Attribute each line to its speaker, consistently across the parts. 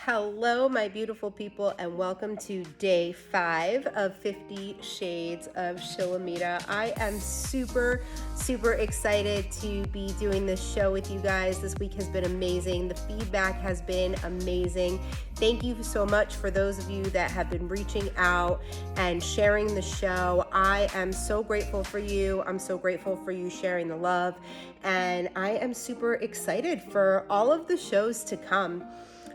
Speaker 1: Hello, my beautiful people, and welcome to day 5 of 50 Shades of Shilamida. I am super excited to be doing this show with you guys. This week has been amazing. The feedback has been amazing. Thank you so much for those of you that have been reaching out and sharing the show. I am so grateful for you. I'm so grateful for you sharing the love, and I am super excited for all of the shows to come.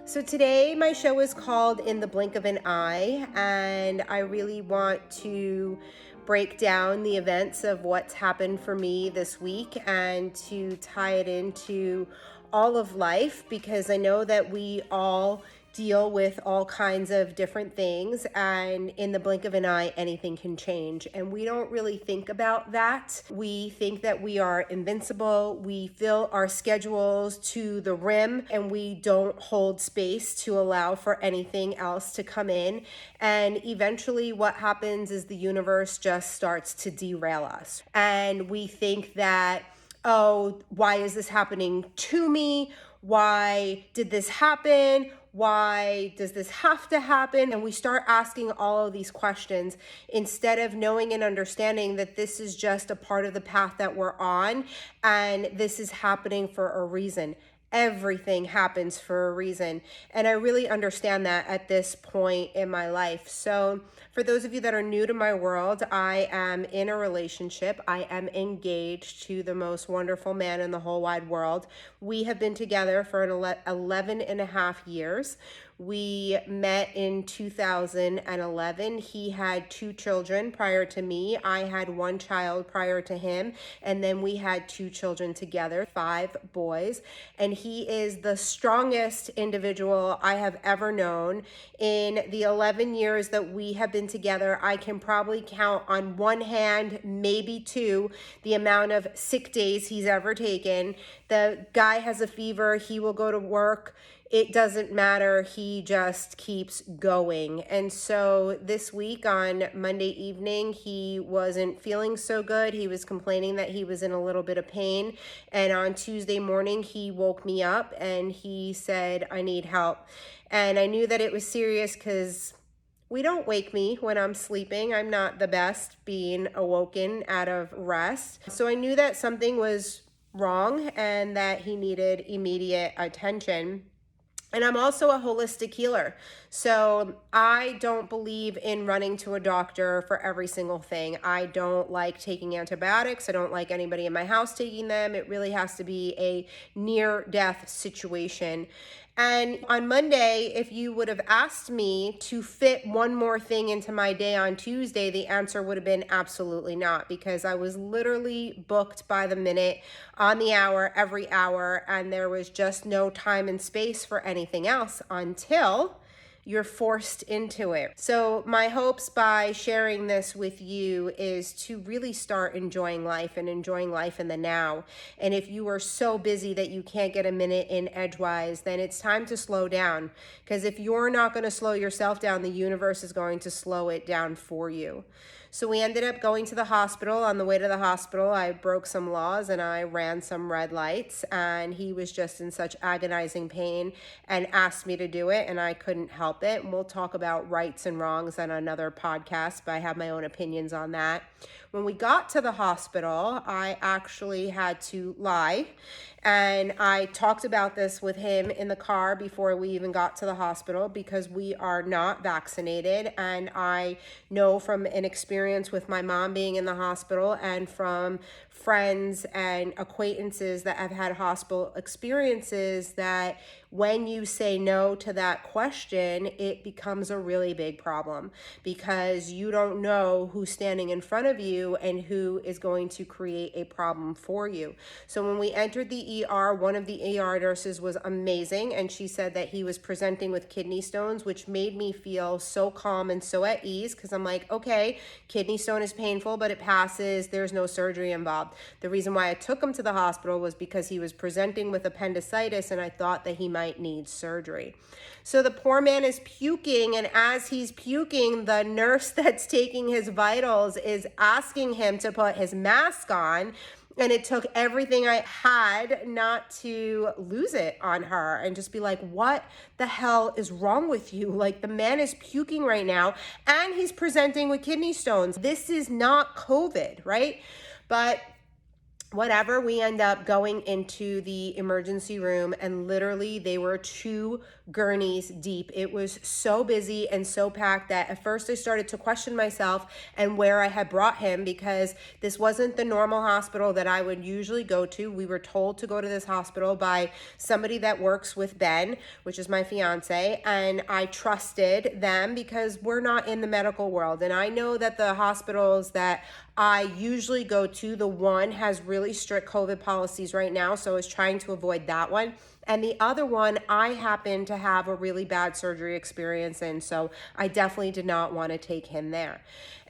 Speaker 1: So today my show is called In the Blink of an Eye, and I really want to break down the events of what's happened for me this week and to tie it into all of life, because I know that we all deal with all kinds of different things, and in the blink of an eye anything can change, and we don't really think about that. We think that we are invincible. We fill our schedules to the rim, and we don't hold space to allow for anything else to come in, and eventually what happens is the universe just starts to derail us, and we think that, oh, why is this happening to me? Why did this happen? Why does this have to happen? And we start asking all of these questions instead of knowing and understanding that this is just a part of the path that we're on, and this is happening for a reason. Everything happens for a reason. And I really understand that at this point in my life. So for those of you that are new to my world, I am in a relationship. I am engaged to the most wonderful man in the whole wide world. We have been together for 11 and a half years. We met in 2011. He had 2 children prior to me. I had 1 child prior to him. And then we had 2 children together, 5 boys. And he is the strongest individual I have ever known. In the 11 years that we have been together, I can probably count on one hand, maybe 2, the amount of sick days he's ever taken. The guy has a fever. He will go to work. It doesn't matter. He just keeps going. And so this week on Monday evening, he wasn't feeling so good. He was complaining that he was in a little bit of pain. And on Tuesday morning, he woke me up and he said, I need help. And I knew that it was serious because we don't wake me when I'm sleeping. I'm not the best being awoken out of rest. So I knew that something was wrong and that he needed immediate attention. And I'm also a holistic healer. So I don't believe in running to a doctor for every single thing. I don't like taking antibiotics. I don't like anybody in my house taking them. It really has to be a near-death situation. And on Monday, if you would have asked me to fit one more thing into my day on Tuesday, the answer would have been absolutely not, because I was literally booked by the minute, on the hour, every hour, and there was just no time and space for anything else until you're forced into it. So my hopes by sharing this with you is to really start enjoying life and enjoying life in the now. And if you are so busy that you can't get a minute in edgewise, then it's time to slow down. Because if you're not going to slow yourself down, the universe is going to slow it down for you. So we ended up going to the hospital. On the way to the hospital, I broke some laws and I ran some red lights, and he was just in such agonizing pain and asked me to do it, and I couldn't help it. And we'll talk about rights and wrongs on another podcast, but I have my own opinions on that. When we got to the hospital, I actually had to lie. And I talked about this with him in the car before we even got to the hospital, because we are not vaccinated. And I know from an experience with my mom being in the hospital and from friends and acquaintances that have had hospital experiences that when you say no to that question, it becomes a really big problem, because you don't know who's standing in front of you and who is going to create a problem for you. So when we entered the ER, one of the ER nurses was amazing, and she said that he was presenting with kidney stones, which made me feel so calm and so at ease, because I'm like, okay, kidney stone is painful, but it passes. There's no surgery involved. The reason why I took him to the hospital was because he was presenting with appendicitis, and I thought that he might need surgery. So the poor man is puking, and as he's puking, the nurse that's taking his vitals is asking him to put his mask on, And it took everything I had not to lose it on her and just be like, what the hell is wrong with you? Like, the man is puking right now and he's presenting with kidney stones. This is not COVID, right? But whatever, we end up going into the emergency room, and literally they were 2 gurneys deep. It was so busy and so packed that at first I started to question myself and where I had brought him, because this wasn't the normal hospital that I would usually go to. We were told to go to this hospital by somebody that works with Ben, which is my fiance, and I trusted them because we're not in the medical world. And I know that the hospitals that I usually go to, the one has really strict COVID policies right now, so I was trying to avoid that one. And the other one, I happened to have a really bad surgery experience in, so I definitely did not want to take him there.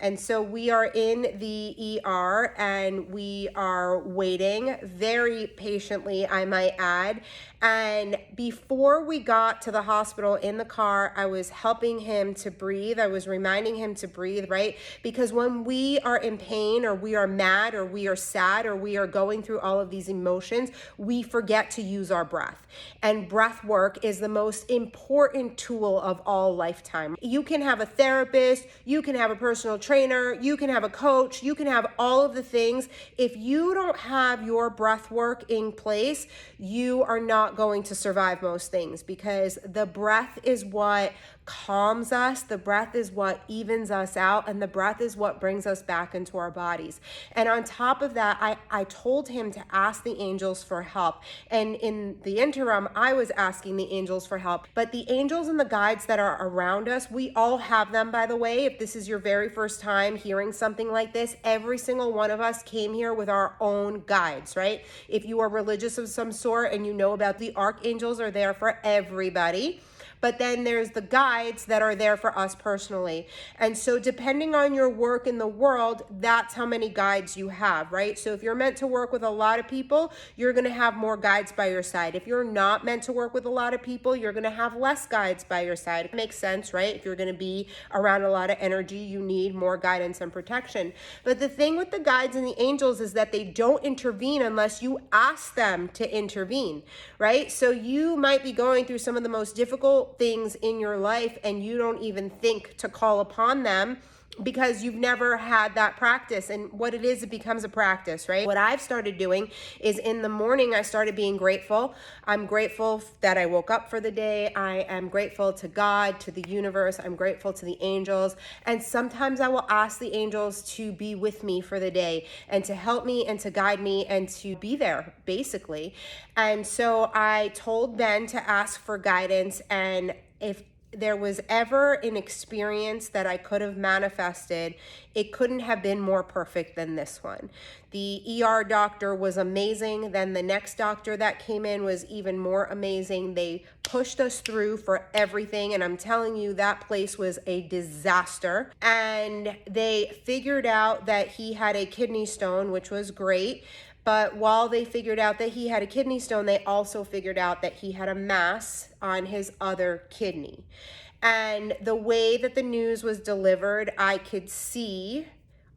Speaker 1: And so we are in the ER and we are waiting very patiently, I might add. And before we got to the hospital in the car, I was helping him to breathe. I was reminding him to breathe, right? Because when we are in pain, or we are mad, or we are sad, or we are going through all of these emotions, we forget to use our breath. And breath work is the most important tool of all lifetime. You can have a therapist, you can have a personal trainer, you can have a coach, you can have all of the things. If you don't have your breath work in place, you are not going to survive most things, because the breath is what calms us, the breath is what evens us out, and the breath is what brings us back into our bodies. And on top of that, I told him to ask the angels for help. And in the interim, I was asking the angels for help. But the angels and the guides that are around us, we all have them, by the way. If this is your very first time hearing something like this, every single one of us came here with our own guides, right? If you are religious of some sort and you know about the archangels, are there for everybody. But then there's the guides that are there for us personally. And so depending on your work in the world, that's how many guides you have, right? So if you're meant to work with a lot of people, you're going to have more guides by your side. If you're not meant to work with a lot of people, you're going to have less guides by your side. It makes sense, right? If you're going to be around a lot of energy, you need more guidance and protection. But the thing with the guides and the angels is that they don't intervene unless you ask them to intervene, right? So you might be going through some of the most difficult things in your life and you don't even think to call upon them because you've never had that practice. And what it is, it becomes a practice, right? What I've started doing is in the morning, I started being grateful. I'm grateful that I woke up for the day. I am grateful to God, to the universe. I'm grateful to the angels. And sometimes I will ask the angels to be with me for the day and to help me and to guide me and to be there, basically. And so I told Ben to ask for guidance, and if there was ever an experience that I could have manifested, it couldn't have been more perfect than this one. The ER doctor was amazing. Then the next doctor that came in was even more amazing. They pushed us through for everything. And I'm telling you, that place was a disaster. And they figured out that he had a kidney stone, which was great. But while they figured out that he had a kidney stone, they also figured out that he had a mass on his other kidney. And the way that the news was delivered, I could see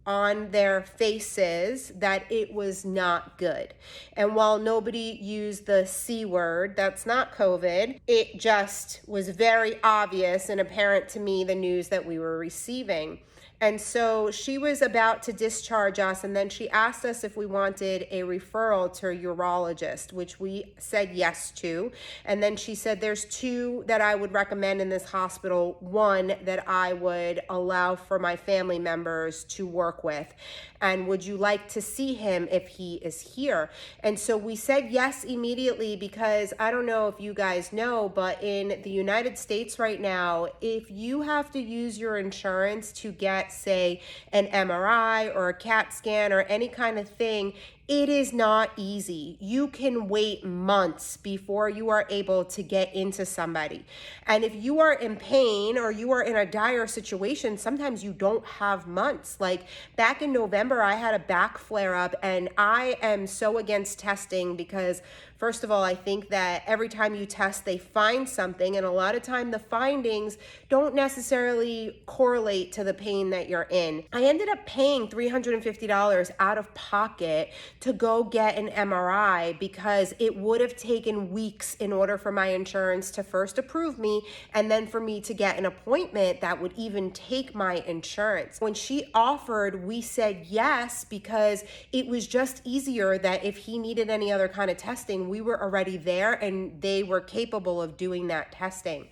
Speaker 1: on their faces that it was not good. And while nobody used the C word, that's not COVID, it just was very obvious and apparent to me, the news that we were receiving. And so she was about to discharge us, and then she asked us if we wanted a referral to a urologist, which we said yes to. And then she said there's 2 that I would recommend in this hospital, 1 that I would allow for my family members to work with. And would you like to see him if he is here? And so we said yes immediately, because I don't know if you guys know, but in the United States right now, if you have to use your insurance to get, say, an MRI or a CAT scan or any kind of thing, it is not easy. You can wait months before you are able to get into somebody. And if you are in pain or you are in a dire situation, sometimes you don't have months. Like back in November, I had a back flare up, and I am so against testing because, first of all, I think that every time you test, they find something, and a lot of time the findings don't necessarily correlate to the pain that you're in. I ended up paying $350 out of pocket to go get an MRI because it would have taken weeks in order for my insurance to first approve me and then for me to get an appointment that would even take my insurance. When she offered, we said yes because it was just easier that if he needed any other kind of testing, we were already there and they were capable of doing that testing.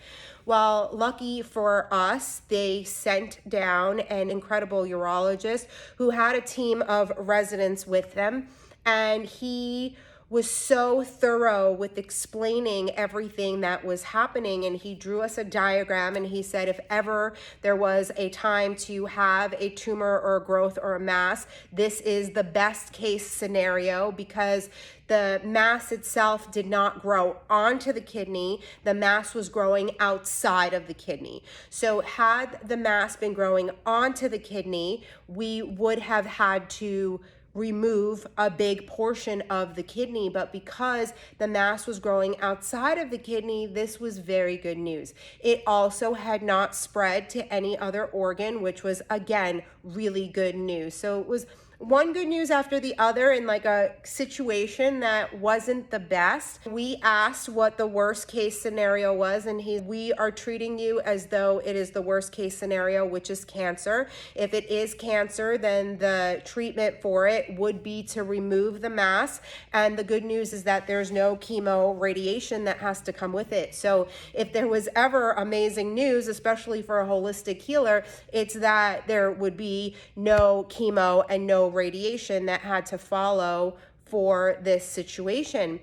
Speaker 1: Well, lucky for us, they sent down an incredible urologist who had a team of residents with them, and he was so thorough with explaining everything that was happening. And he drew us a diagram and he said, if ever there was a time to have a tumor or a growth or a mass, this is the best case scenario because the mass itself did not grow onto the kidney. The mass was growing outside of the kidney. So had the mass been growing onto the kidney, we would have had to remove a big portion of the kidney, but because the mass was growing outside of the kidney, this was very good news. It also had not spread to any other organ, which was again really good news. So it was one good news after the other in like a situation that wasn't the best. We asked what the worst case scenario was, and we are treating you as though it is the worst case scenario, which is cancer. If it is cancer, then the treatment for it would be to remove the mass. And the good news is that there's no chemo radiation that has to come with it. So if there was ever amazing news, especially for a holistic healer, it's that there would be no chemo and no radiation that had to follow for this situation.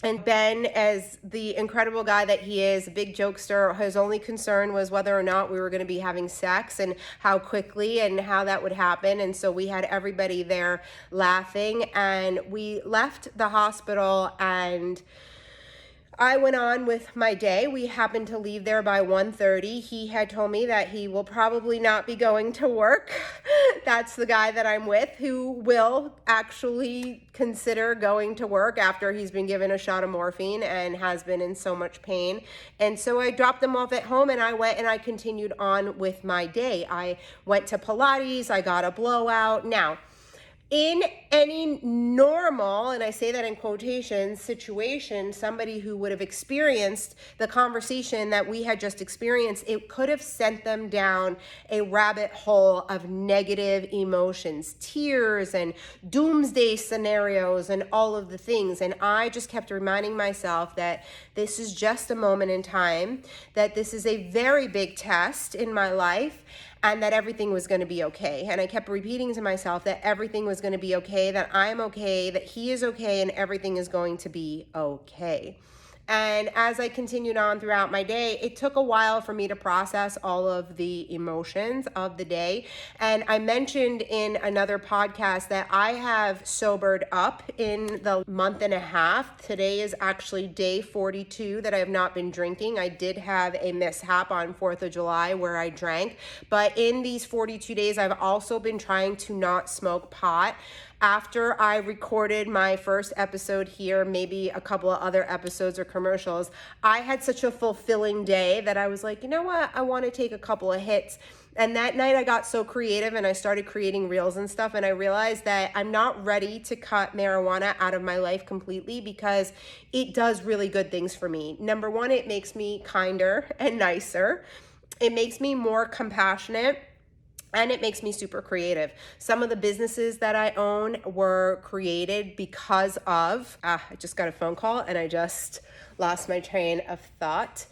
Speaker 1: And Ben, as the incredible guy that he is, a big jokester, his only concern was whether or not we were going to be having sex and how quickly and how that would happen. And so we had everybody there laughing, and we left the hospital and I went on with my day. We happened to leave there by 1:30. He had told me that he will probably not be going to work. That's the guy that I'm with who will actually consider going to work after he's been given a shot of morphine and has been in so much pain. And so I dropped them off at home and I went and I continued on with my day. I went to Pilates. I got a blowout. Now, in any normal, and I say that in quotation, situation, somebody who would have experienced the conversation that we had just experienced, it could have sent them down a rabbit hole of negative emotions, tears and doomsday scenarios and all of the things. And I just kept reminding myself that this is just a moment in time, that this is a very big test in my life, and that everything was going to be okay. And I kept repeating to myself that everything was going to be okay, that I'm okay, that he is okay, and everything is going to be okay. And as I continued on throughout my day, it took a while for me to process all of the emotions of the day. And I mentioned in another podcast that I have sobered up in the month and a half. Today is actually day 42 that I have not been drinking. I did have a mishap on 4th of July where I drank. But in these 42 days, I've also been trying to not smoke pot. After I recorded my first episode here, maybe a couple of other episodes or commercials, I had such a fulfilling day that I was like, you know what? I want to take a couple of hits. And that night I got so creative and I started creating reels and stuff. And I realized that I'm not ready to cut marijuana out of my life completely because it does really good things for me. Number one, it makes me kinder and nicer. It makes me more compassionate. And it makes me super creative. Some of the businesses that I own were created because of, I just got a phone call and I just lost my train of thought.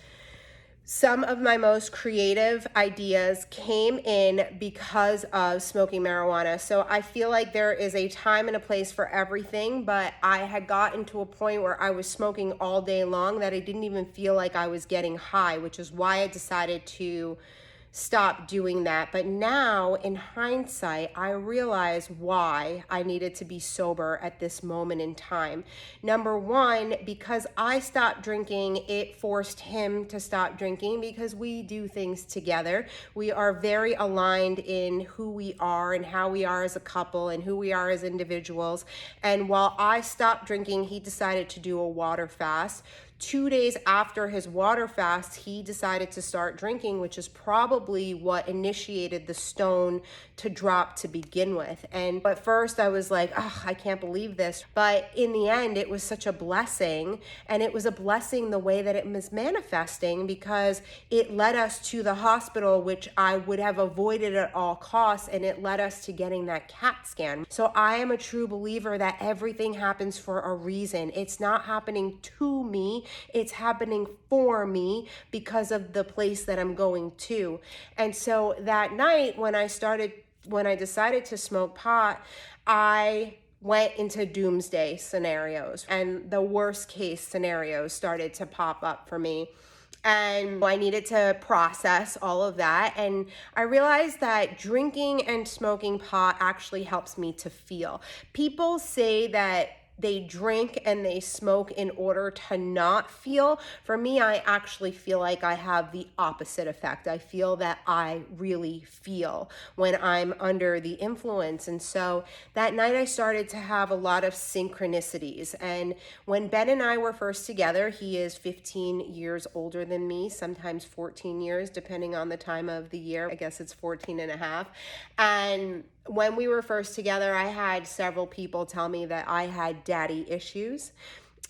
Speaker 1: Some of my most creative ideas came in because of smoking marijuana. So I feel like there is a time and a place for everything, but I had gotten to a point where I was smoking all day long that I didn't even feel like I was getting high, which is why I decided to stop doing that. But now in hindsight, I realize why I needed to be sober at this moment in time. Number one, because I stopped drinking, it forced him to stop drinking because we do things together. We are very aligned in who we are and how we are as a couple and who we are as individuals. And while I stopped drinking, he decided to do a water fast 2 days after his water fast, he decided to start drinking, which is probably what initiated the stone to drop to begin with. And at first I was like, oh, I can't believe this. But in the end, it was such a blessing. And it was a blessing the way that it was manifesting, because it led us to the hospital, which I would have avoided at all costs. And it led us to getting that CAT scan. So I am a true believer that everything happens for a reason. It's not happening to me. It's happening for me because of the place that I'm going to. And so that night when I decided to smoke pot, I went into doomsday scenarios, and the worst case scenarios started to pop up for me. And I needed to process all of that. And I realized that drinking and smoking pot actually helps me to feel. People say that they drink and they smoke in order to not feel. For me, I actually feel like I have the opposite effect. I feel that I really feel when I'm under the influence. And so that night I started to have a lot of synchronicities. And when Ben and I were first together, he is 15 years older than me, sometimes 14 years, depending on the time of the year. I guess it's 14 and a half. And when we were first together, I had several people tell me that I had daddy issues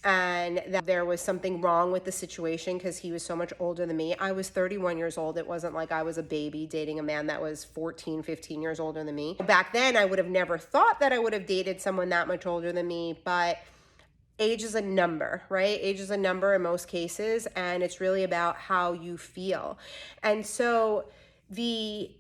Speaker 1: and that there was something wrong with the situation because he was so much older than me. I was 31 years old. It wasn't like I was a baby dating a man that was 14, 15 years older than me. Back then, I would have never thought that I would have dated someone that much older than me, but age is a number, right? Age is a number in most cases, and it's really about how you feel. And so the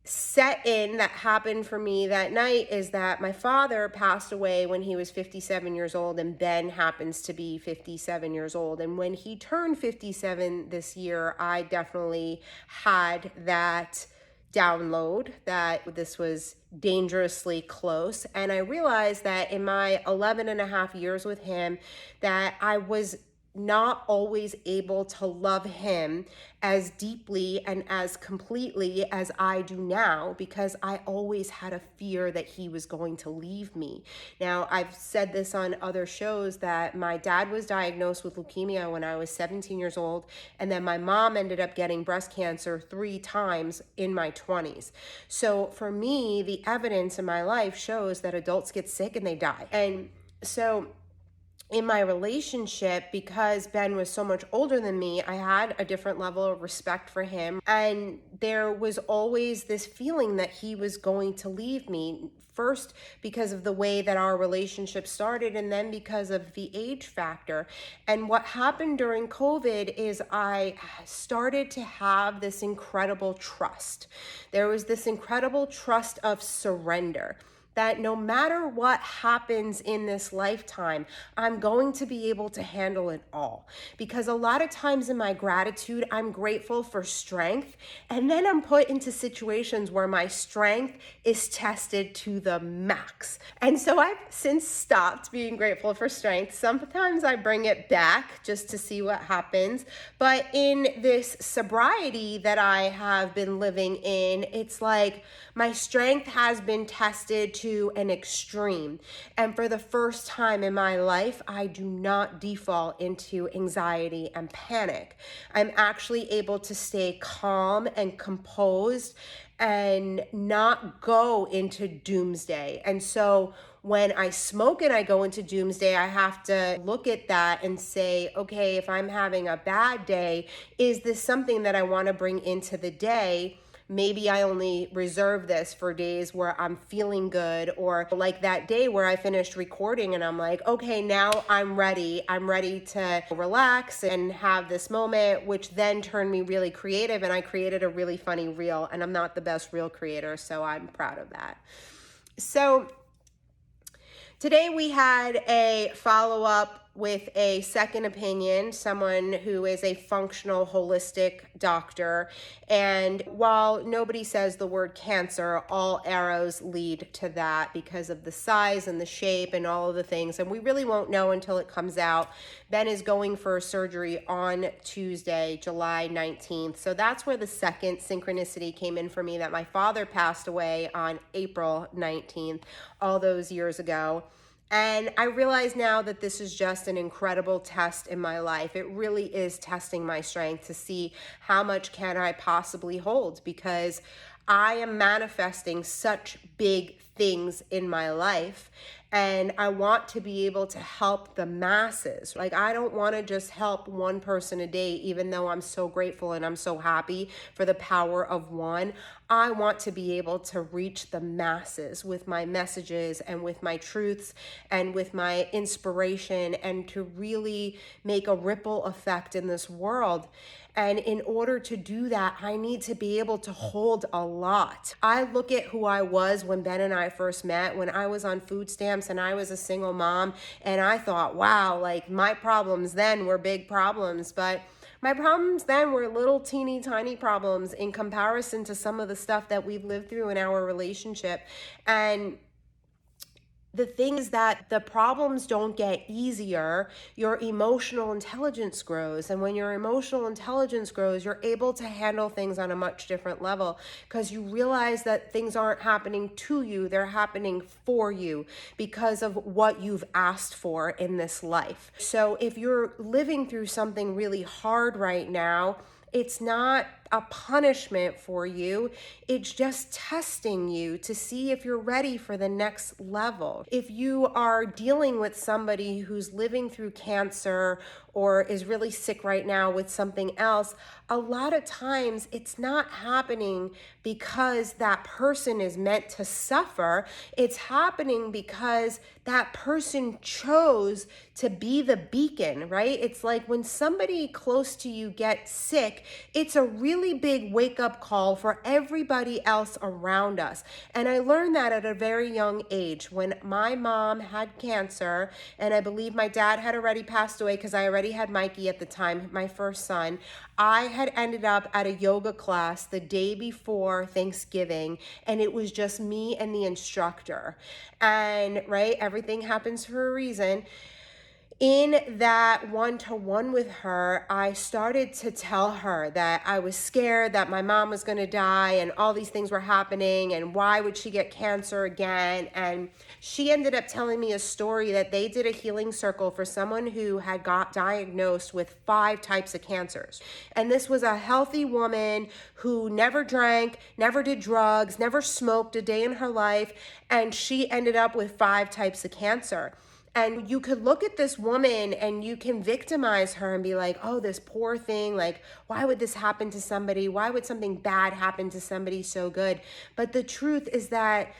Speaker 1: set in that happened for me that night is that my father passed away when he was 57 years old, and Ben happens to be 57 years old. And when he turned 57 this year, I definitely had that download that this was dangerously close. And I realized that in my 11 and a half years with him, that I was not always able to love him as deeply and as completely as I do now, because I always had a fear that he was going to leave me. Now, I've said this on other shows that my dad was diagnosed with leukemia when I was 17 years old, and then my mom ended up getting breast cancer 3 times in my 20s. So for me, the evidence in my life shows that adults get sick and they die. And so in my relationship, because Ben was so much older than me, I had a different level of respect for him. And there was always this feeling that he was going to leave me. First, because of the way that our relationship started, and then because of the age factor. And what happened during COVID is I started to have this incredible trust. There was this incredible trust of surrender, that no matter what happens in this lifetime, I'm going to be able to handle it all. Because a lot of times in my gratitude, I'm grateful for strength, and then I'm put into situations where my strength is tested to the max. And so I've since stopped being grateful for strength. Sometimes I bring it back just to see what happens. But in this sobriety that I have been living in, it's like my strength has been tested to an extreme. And for the first time in my life, I do not default into anxiety and panic. I'm actually able to stay calm and composed and not go into doomsday. And so when I smoke and I go into doomsday, I have to look at that and say, okay, if I'm having a bad day, is this something that I want to bring into the day? Maybe I only reserve this for days where I'm feeling good, or like that day where I finished recording and I'm like, okay, now I'm ready. I'm ready to relax and have this moment, which then turned me really creative, and I created a really funny reel, and I'm not the best reel creator, so I'm proud of that. So today we had a follow-up with a second opinion, someone who is a functional holistic doctor. And while nobody says the word cancer, all arrows lead to that because of the size and the shape and all of the things. And we really won't know until it comes out. Ben is going for surgery on Tuesday, July 19th. So that's where the second synchronicity came in for me, that my father passed away on April 19th, all those years ago. And I realize now that this is just an incredible test in my life. It really is testing my strength to see how much can I possibly hold, because I am manifesting such big things in my life, and I want to be able to help the masses. Like, I don't want to just help one person a day, even though I'm so grateful and I'm so happy for the power of one. I want to be able to reach the masses with my messages and with my truths and with my inspiration, and to really make a ripple effect in this world. And in order to do that, I need to be able to hold a lot. I look at who I was when Ben and I first met, when I was on food stamps and I was a single mom, and I thought, wow, like my problems then were big problems, but my problems then were little teeny tiny problems in comparison to some of the stuff that we've lived through in our relationship. And the thing is that the problems don't get easier. Your emotional intelligence grows. And when your emotional intelligence grows, you're able to handle things on a much different level, because you realize that things aren't happening to you, they're happening for you because of what you've asked for in this life. So if you're living through something really hard right now, it's not a punishment for you. It's just testing you to see if you're ready for the next level. If you are dealing with somebody who's living through cancer or is really sick right now with something else, a lot of times it's not happening because that person is meant to suffer. It's happening because that person chose to be the beacon, right? It's like when somebody close to you gets sick, it's a really big wake-up call for everybody else around us. And I learned that at a very young age. When my mom had cancer, and I believe my dad had already passed away because I already had Mikey at the time, my first son, I had ended up at a yoga class the day before Thanksgiving, and it was just me and the instructor. And right, everything happens for a reason. In that one-to-one with her, I started to tell her that I was scared that my mom was going to die and all these things were happening, and why would she get cancer again? And she ended up telling me a story that they did a healing circle for someone who had got diagnosed with 5 types of cancers. And this was a healthy woman who never drank, never did drugs, never smoked a day in her life, and she ended up with 5 types of cancer. And you could look at this woman and you can victimize her and be like, oh, this poor thing, like, why would this happen to somebody? Why would something bad happen to somebody so good? But the truth is that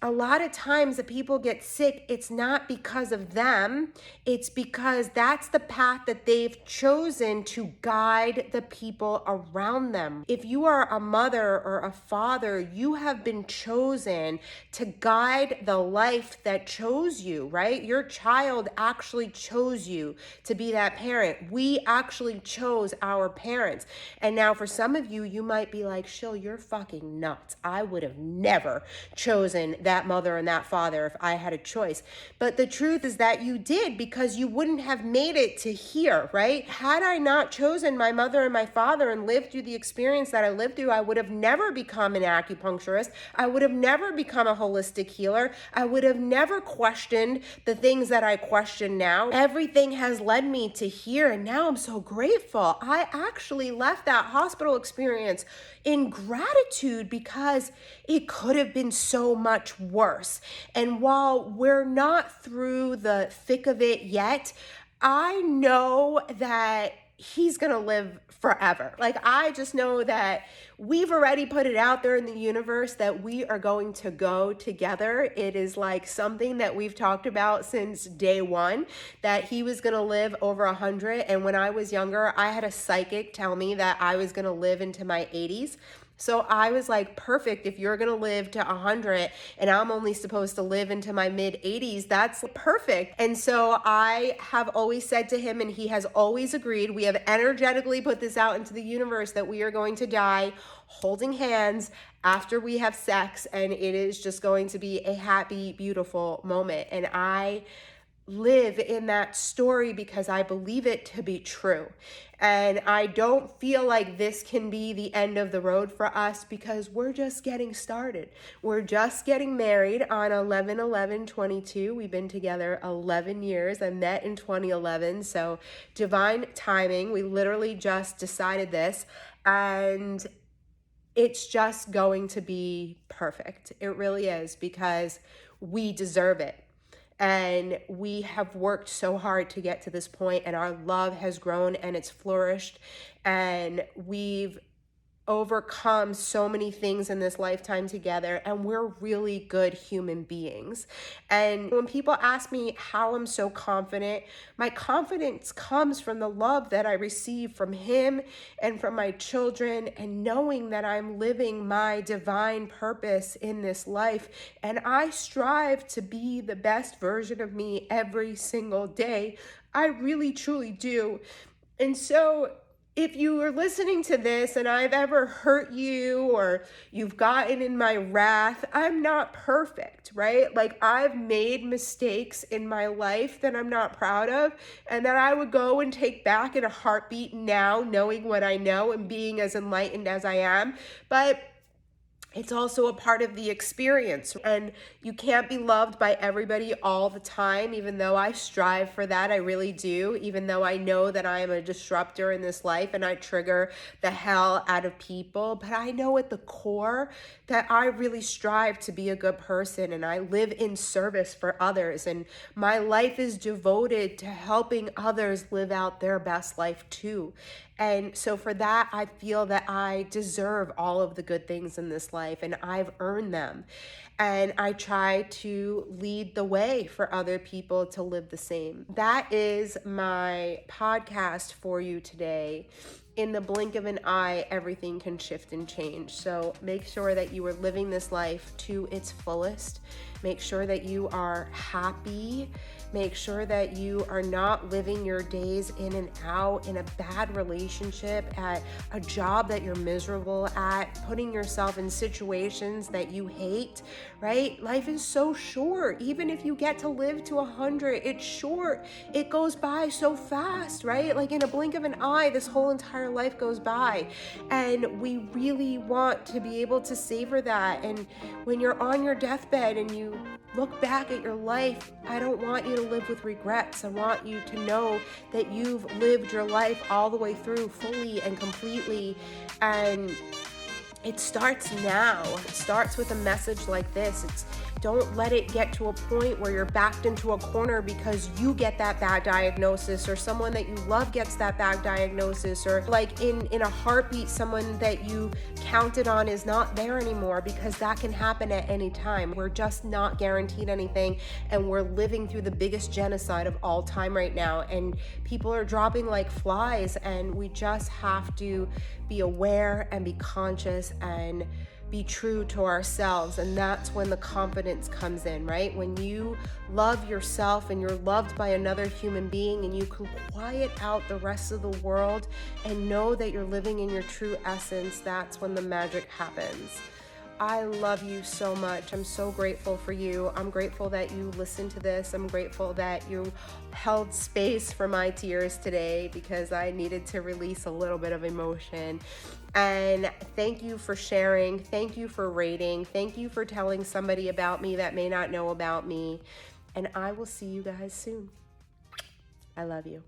Speaker 1: a lot of times that people get sick, it's not because of them. It's because that's the path that they've chosen to guide the people around them. If you are a mother or a father, you have been chosen to guide the life that chose you, right? Your child actually chose you to be that parent. We actually chose our parents. And now for some of you, you might be like, Shil, you're fucking nuts. I would have never chosen that mother and that father if I had a choice. But the truth is that you did, because you wouldn't have made it to here, right? Had I not chosen my mother and my father and lived through the experience that I lived through, I would have never become an acupuncturist. I would have never become a holistic healer. I would have never questioned the things that I question now. Everything has led me to here, and now I'm so grateful. I actually left that hospital experience in gratitude, because it could have been so much worse. And while we're not through the thick of it yet, I know that he's gonna live forever. Like, I just know that we've already put it out there in the universe that we are going to go together. It is like something that we've talked about since day one, that he was gonna live over 100. And when I was younger, I had a psychic tell me that I was gonna live into my 80s. So I was like, perfect, if you're gonna live to 100 and I'm only supposed to live into my mid 80s, that's perfect. And so I have always said to him, and he has always agreed, we have energetically put this out into the universe, that we are going to die holding hands after we have sex, and it is just going to be a happy, beautiful moment. And I live in that story because I believe it to be true. And I don't feel like this can be the end of the road for us because we're just getting started. We're just getting married on 11/11/22. We've been together 11 years. I met in 2011, so divine timing. We literally just decided this, and it's just going to be perfect. It really is, because we deserve it. And we have worked so hard to get to this point, and our love has grown and it's flourished, and we've overcome so many things in this lifetime together, and we're really good human beings. And when people ask me how I'm so confident, my confidence comes from the love that I receive from him and from my children, and knowing that I'm living my divine purpose in this life. And I strive to be the best version of me every single day. I really truly do. And so if you are listening to this and I've ever hurt you or you've gotten in my wrath, I'm not perfect, right? Like, I've made mistakes in my life that I'm not proud of, and that I would go and take back in a heartbeat now, knowing what I know and being as enlightened as I am. But it's also a part of the experience, and you can't be loved by everybody all the time, even though I strive for that. I really do, even though I know that I am a disruptor in this life and I trigger the hell out of people. But I know at the core that I really strive to be a good person, and I live in service for others, and my life is devoted to helping others live out their best life too. And so for that, I feel that I deserve all of the good things in this life, and I've earned them. And I try to lead the way for other people to live the same. That is my podcast for you today. In the blink of an eye, everything can shift and change. So make sure that you are living this life to its fullest. Make sure that you are happy. Make sure that you are not living your days in and out, in a bad relationship, at a job that you're miserable at, putting yourself in situations that you hate, right? Life is so short. Even if you get to live to 100, it's short. It goes by so fast, right? Like, in a blink of an eye, this whole entire life goes by. And we really want to be able to savor that. And when you're on your deathbed and you look back at your life, I don't want you to live with regrets. I want you to know that you've lived your life all the way through, fully and completely. And it starts now. It starts with a message like this. Don't let it get to a point where you're backed into a corner because you get that bad diagnosis, or someone that you love gets that bad diagnosis, or like in a heartbeat, someone that you counted on is not there anymore, because that can happen at any time. We're just not guaranteed anything, and we're living through the biggest genocide of all time right now, and people are dropping like flies, and we just have to be aware and be conscious and be true to ourselves. And that's when the confidence comes in, right? When you love yourself and you're loved by another human being, and you can quiet out the rest of the world and know that you're living in your true essence, that's when the magic happens. I love you so much. I'm so grateful for you. I'm grateful that you listened to this. I'm grateful that you held space for my tears today, because I needed to release a little bit of emotion. And thank you for sharing. Thank you for rating. Thank you for telling somebody about me that may not know about me. And I will see you guys soon. I love you.